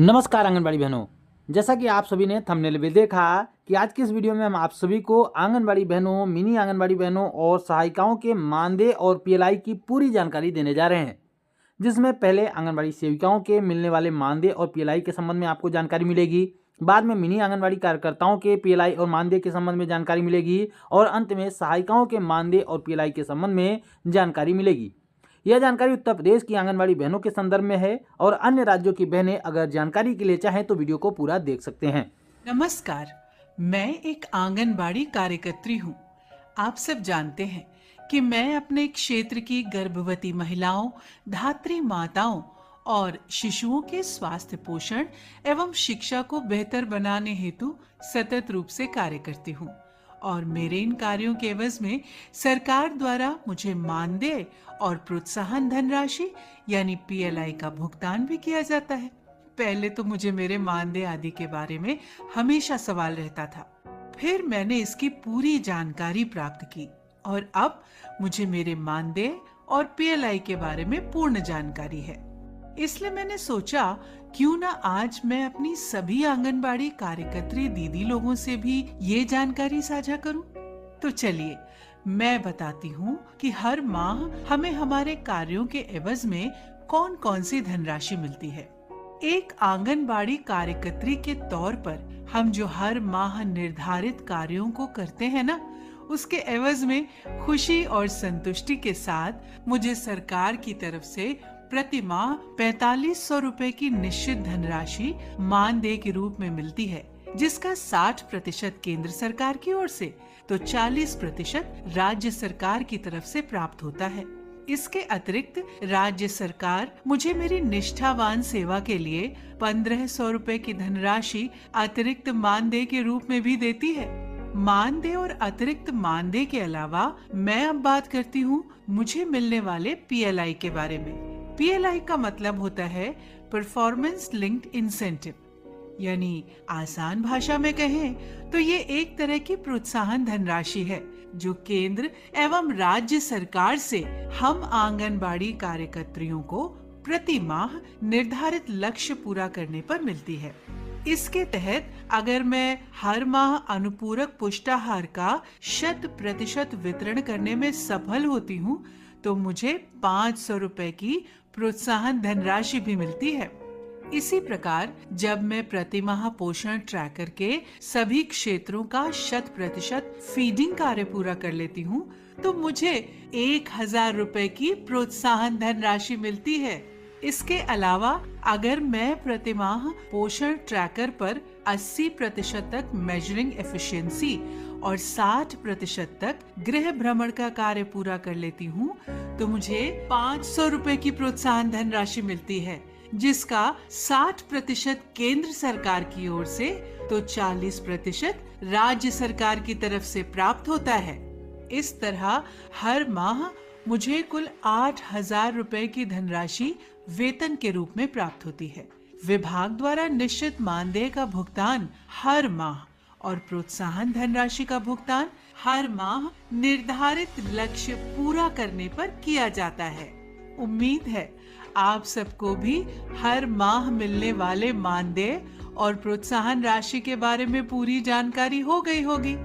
नमस्कार आंगनबाड़ी बहनों। जैसा कि आप सभी ने थंबनेल में देखा कि आज की इस वीडियो में हम आप सभी को आंगनबाड़ी बहनों, मिनी आंगनबाड़ी बहनों और सहायिकाओं के मानदेय और पीएलआई की पूरी जानकारी देने जा रहे हैं। जिसमें पहले आंगनबाड़ी सेविकाओं के मिलने वाले मानदेय और पीएलआई के संबंध में आपको जानकारी मिलेगी, बाद में मिनी आंगनबाड़ी कार्यकर्ताओं के पीएलआई और मानदेय के संबंध में जानकारी मिलेगी और अंत में सहायिकाओं के मानदेय और पीएलआई के संबंध में जानकारी मिलेगी। यह जानकारी उत्तर प्रदेश की आंगनबाड़ी बहनों के संदर्भ में है और अन्य राज्यों की बहनें अगर जानकारी के लिए चाहें तो वीडियो को पूरा देख सकते हैं। नमस्कार, मैं एक आंगनबाड़ी कार्यकर्त्री हूँ। आप सब जानते हैं कि मैं अपने क्षेत्र की गर्भवती महिलाओं, धात्री माताओं और शिशुओं के स्वास्थ्य पोषण एवं शिक्षा को बेहतर बनाने हेतु सतत रूप से कार्य करती हूँ और मेरे इन कार्यों के एवज में सरकार द्वारा मुझे मानदेय और प्रोत्साहन धनराशि यानी पीएलआई का भुगतान भी किया जाता है। पहले तो मुझे मेरे मानदेय आदि के बारे में हमेशा सवाल रहता था, फिर मैंने इसकी पूरी जानकारी प्राप्त की और अब मुझे मेरे मानदेय और पीएलआई के बारे में पूर्ण जानकारी है। इसलिए मैंने सोचा क्यों ना आज मैं अपनी सभी आंगनबाड़ी कार्यकर्त्री दीदी लोगों से भी ये जानकारी साझा करूं। तो चलिए मैं बताती हूँ कि हर माह हमें हमारे कार्यों के एवज में कौन कौन सी धनराशि मिलती है। एक आंगनबाड़ी कार्यकर्त्री के तौर पर हम जो हर माह निर्धारित कार्यों को करते हैं ना, उसके एवज में खुशी और संतुष्टि के साथ मुझे सरकार की तरफ से प्रति माह 4500 रुपए की निश्चित धनराशि मानदेय के रूप में मिलती है, जिसका 60% केंद्र सरकार की ओर से तो 40% राज्य सरकार की तरफ से प्राप्त होता है। इसके अतिरिक्त राज्य सरकार मुझे मेरी निष्ठावान सेवा के लिए 1500 रुपए की धनराशि अतिरिक्त मानदेय के रूप में भी देती है। मानदेय और अतिरिक्त मानदेय के अलावा मैं अब बात करती हूँ मुझे मिलने वाले पीएलआई के बारे में। पीएलआई का मतलब होता है परफॉर्मेंस लिंक्ड इंसेंटिव, यानी आसान भाषा में कहें तो ये एक तरह की प्रोत्साहन धनराशि है जो केंद्र एवं राज्य सरकार से हम आंगनबाड़ी कार्यकर्त्रियों को प्रति माह निर्धारित लक्ष्य पूरा करने पर मिलती है। इसके तहत अगर मैं हर माह अनुपूरक पुष्टाहार का 100% वितरण करने में सफल होती हूँ तो मुझे 500 रुपए की प्रोत्साहन धनराशि भी मिलती है। इसी प्रकार जब मैं प्रतिमाह पोषण ट्रैकर के सभी क्षेत्रों का 100% फीडिंग कार्य पूरा कर लेती हूँ तो मुझे 1000 रुपए की प्रोत्साहन धनराशि मिलती है। इसके अलावा अगर मैं प्रतिमाह पोषण ट्रैकर पर 80% तक मेजरिंग एफिशिएंसी और 60% तक गृह भ्रमण का कार्य पूरा कर लेती हूँ तो मुझे 500 रुपए की प्रोत्साहन धनराशि मिलती है, जिसका 60% केंद्र सरकार की ओर से तो 40% राज्य सरकार की तरफ से प्राप्त होता है। इस तरह हर माह मुझे कुल 8000 रुपए की धनराशि वेतन के रूप में प्राप्त होती है। विभाग द्वारा निश्चित मानदेय का भुगतान हर माह और प्रोत्साहन धनराशि का भुगतान हर माह निर्धारित लक्ष्य पूरा करने पर किया जाता है। उम्मीद है आप सबको भी हर माह मिलने वाले मानदेय और प्रोत्साहन राशि के बारे में पूरी जानकारी हो गई होगी।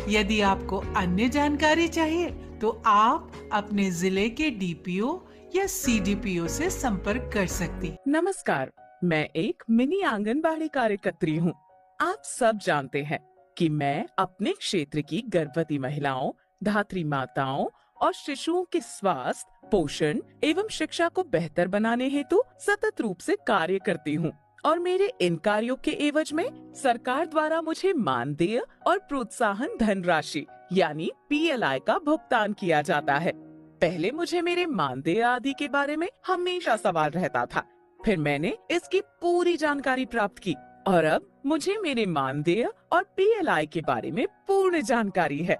यदि आपको अन्य जानकारी चाहिए तो आप अपने जिले के डीपीओ या सीडीपीओ से संपर्क कर सकती। नमस्कार, मैं एक मिनी आंगनबाड़ी कार्यकर्त्री हूँ। आप सब जानते हैं कि मैं अपने क्षेत्र की गर्भवती महिलाओं, धात्री माताओं और शिशुओं के स्वास्थ्य, पोषण एवं शिक्षा को बेहतर बनाने हेतु सतत रूप से कार्य करती हूँ और मेरे इन कार्यों के एवज में सरकार द्वारा मुझे मानदेय और प्रोत्साहन धनराशि यानी पीएलआई का भुगतान किया जाता है। पहले मुझे मेरे मानदेय आदि के बारे में हमेशा सवाल रहता था, फिर मैंने इसकी पूरी जानकारी प्राप्त की और अब मुझे मेरे मानदेय और पीएलआई के बारे में पूर्ण जानकारी है।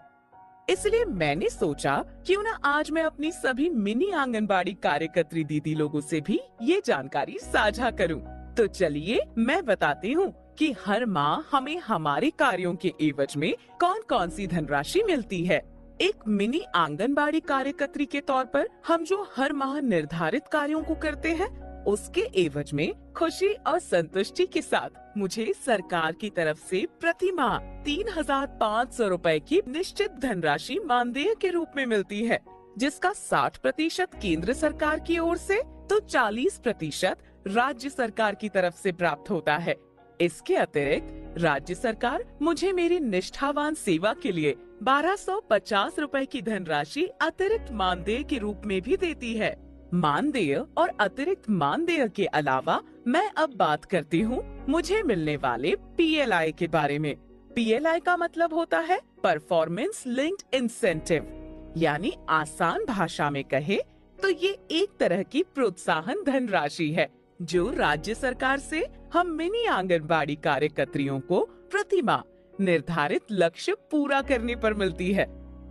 इसलिए मैंने सोचा क्यों ना आज मैं अपनी सभी मिनी आंगनबाड़ी कार्यकर्त्री दीदी लोगों से भी ये जानकारी साझा करूं। तो चलिए मैं बताती हूँ कि हर माह हमें हमारे कार्यों के एवज में कौन कौन सी धनराशि मिलती है। एक मिनी आंगनबाड़ी कार्यकर्त्री के तौर पर हम जो हर माह निर्धारित कार्यों को करते हैं उसके एवज में खुशी और संतुष्टि के साथ मुझे सरकार की तरफ से प्रति माह 3,500 रुपए की निश्चित धनराशि मानदेय के रूप में मिलती है, जिसका 60% केंद्र सरकार की ओर से तो 40% राज्य सरकार की तरफ से प्राप्त होता है। इसके अतिरिक्त राज्य सरकार मुझे मेरी निष्ठावान सेवा के लिए 1250 रुपए की धनराशि अतिरिक्त मानदेय के रूप में भी देती है। मानदेय और अतिरिक्त मानदेय के अलावा मैं अब बात करती हूँ मुझे मिलने वाले PLI के बारे में। PLI का मतलब होता है परफॉर्मेंस लिंक्ड इंसेंटिव, यानी आसान भाषा में कहे तो ये एक तरह की प्रोत्साहन धनराशि है जो राज्य सरकार से हम मिनी आंगनबाड़ी कार्यकर्त्रियों को प्रति माह निर्धारित लक्ष्य पूरा करने पर मिलती है।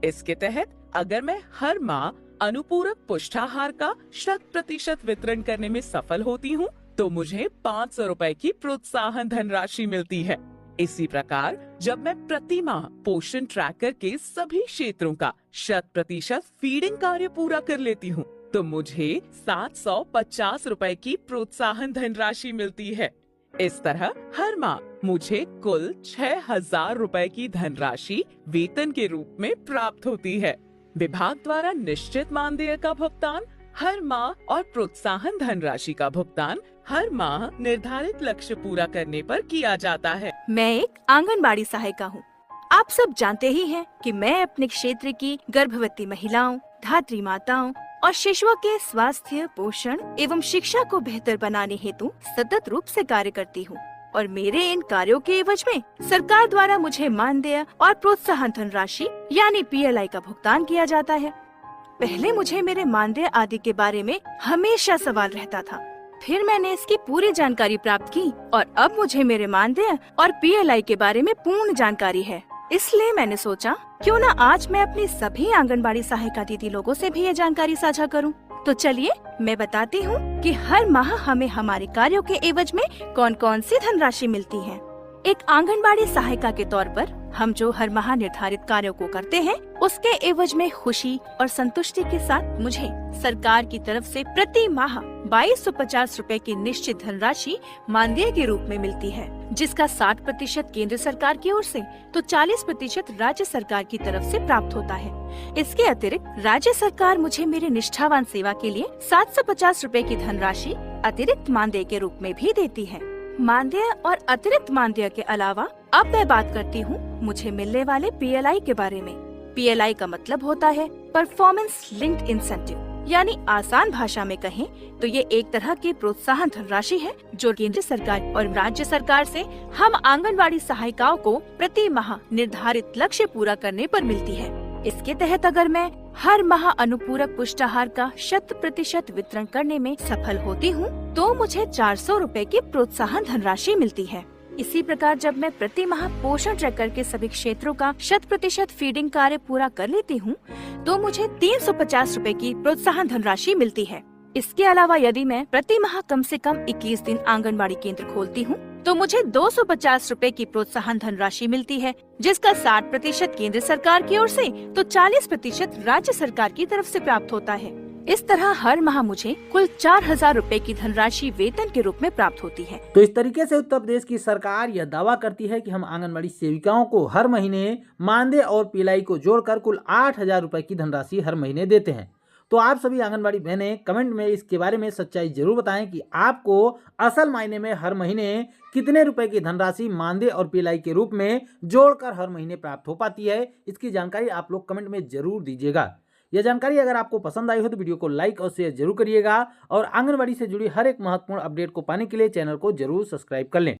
इसके तहत अगर मैं हर माह अनुपूरक पुष्टाहार का 100% वितरण करने में सफल होती हूँ तो मुझे 500 रुपए की प्रोत्साहन धनराशि मिलती है। इसी प्रकार जब मैं प्रति माह पोषण ट्रैकर के सभी क्षेत्रों का 100% फीडिंग कार्य पूरा कर लेती हूँ तो मुझे 750 रुपए की प्रोत्साहन धनराशि मिलती है। इस तरह हर माह मुझे कुल 6,000 रुपए की धनराशि वेतन के रूप में प्राप्त होती है। विभाग द्वारा निश्चित मानदेय का भुगतान हर माह और प्रोत्साहन धनराशि का भुगतान हर माह निर्धारित लक्ष्य पूरा करने पर किया जाता है। मैं एक आंगनबाड़ी सहायिका हूँ। आप सब जानते ही हैं कि मैं अपने क्षेत्र की गर्भवती महिलाओं, धात्री माताओं और शिशुओं के स्वास्थ्य, पोषण एवं शिक्षा को बेहतर बनाने हेतु सतत रूप से कार्य करती हूँ और मेरे इन कार्यों के एवज में सरकार द्वारा मुझे मानदेय और प्रोत्साहन धनराशि यानी PLI का भुगतान किया जाता है। पहले मुझे मेरे मानदेय आदि के बारे में हमेशा सवाल रहता था, फिर मैंने इसकी पूरी जानकारी प्राप्त की और अब मुझे मेरे मानदेय और PLI के बारे में पूर्ण जानकारी है। इसलिए मैंने सोचा क्यों न आज मैं अपनी सभी आंगनबाड़ी सहायिका दीदी लोगों से भी ये जानकारी साझा करूं। तो चलिए मैं बताती हूँ कि हर माह हमें हमारे कार्यों के एवज में कौन कौन सी धनराशि मिलती है। एक आंगनबाड़ी सहायिका के तौर पर हम जो हर माह निर्धारित कार्यों को करते हैं उसके एवज में खुशी और संतुष्टि के साथ मुझे सरकार की तरफ से प्रति माह 2250 रुपए की निश्चित धनराशि मानदेय के रूप में मिलती है, जिसका 60% केंद्र सरकार की ओर से तो 40% राज्य सरकार की तरफ से प्राप्त होता है। इसके अतिरिक्त राज्य सरकार मुझे मेरे निष्ठावान सेवा के लिए 750 रुपए की धनराशि अतिरिक्त मानदेय के रूप में भी देती है। मानदेय और अतिरिक्त मानदेय के अलावा अब मैं बात करती हूँ मुझे मिलने वाले PLI के बारे में। PLI का मतलब होता है परफॉर्मेंस लिंक्ड इंसेंटिव, यानी आसान भाषा में कहें तो ये एक तरह की प्रोत्साहन धनराशि है जो केंद्र सरकार और राज्य सरकार से हम आंगनबाड़ी सहायिकाओं को प्रति माह निर्धारित लक्ष्य पूरा करने पर मिलती है। इसके तहत अगर मैं हर माह अनुपूरक पुष्टाहार का 100% वितरण करने में सफल होती हूँ तो मुझे 400 रुपए की प्रोत्साहन धनराशि मिलती है। इसी प्रकार जब मैं प्रति माह पोषण ट्रैकर के सभी क्षेत्रों का 100% फीडिंग कार्य पूरा कर लेती हूँ तो मुझे 350 रुपए की प्रोत्साहन धनराशि मिलती है। इसके अलावा यदि मैं प्रति माह कम से कम 21 दिन आंगनबाड़ी केंद्र खोलती हूँ तो मुझे 250 रुपए की प्रोत्साहन धनराशि मिलती है, जिसका 60% केंद्र सरकार की ओर से तो 40% राज्य सरकार की तरफ से प्राप्त होता है। इस तरह हर माह मुझे कुल 4,000 रुपए की धनराशि वेतन के रूप में प्राप्त होती है। तो इस तरीके से उत्तर प्रदेश की सरकार यह दावा करती है कि हम आंगनबाड़ी सेविकाओं को हर महीने मानदेय और PLI को जोड़कर कुल 8,000 रुपए की धनराशि हर महीने देते हैं। तो आप सभी आंगनबाड़ी बहनें कमेंट में इसके बारे में सच्चाई जरूर बताएं कि आपको असल मायने में हर महीने कितने रुपए की धनराशि मानदेय और PLI के रूप में जोड़कर हर महीने प्राप्त हो पाती है। इसकी जानकारी आप लोग कमेंट में जरूर दीजिएगा। यह जानकारी अगर आपको पसंद आई हो तो वीडियो को लाइक और शेयर जरूर करिएगा और आंगनबाड़ी से जुड़ी हर एक महत्वपूर्ण अपडेट को पाने के लिए चैनल को जरूर सब्सक्राइब कर लें।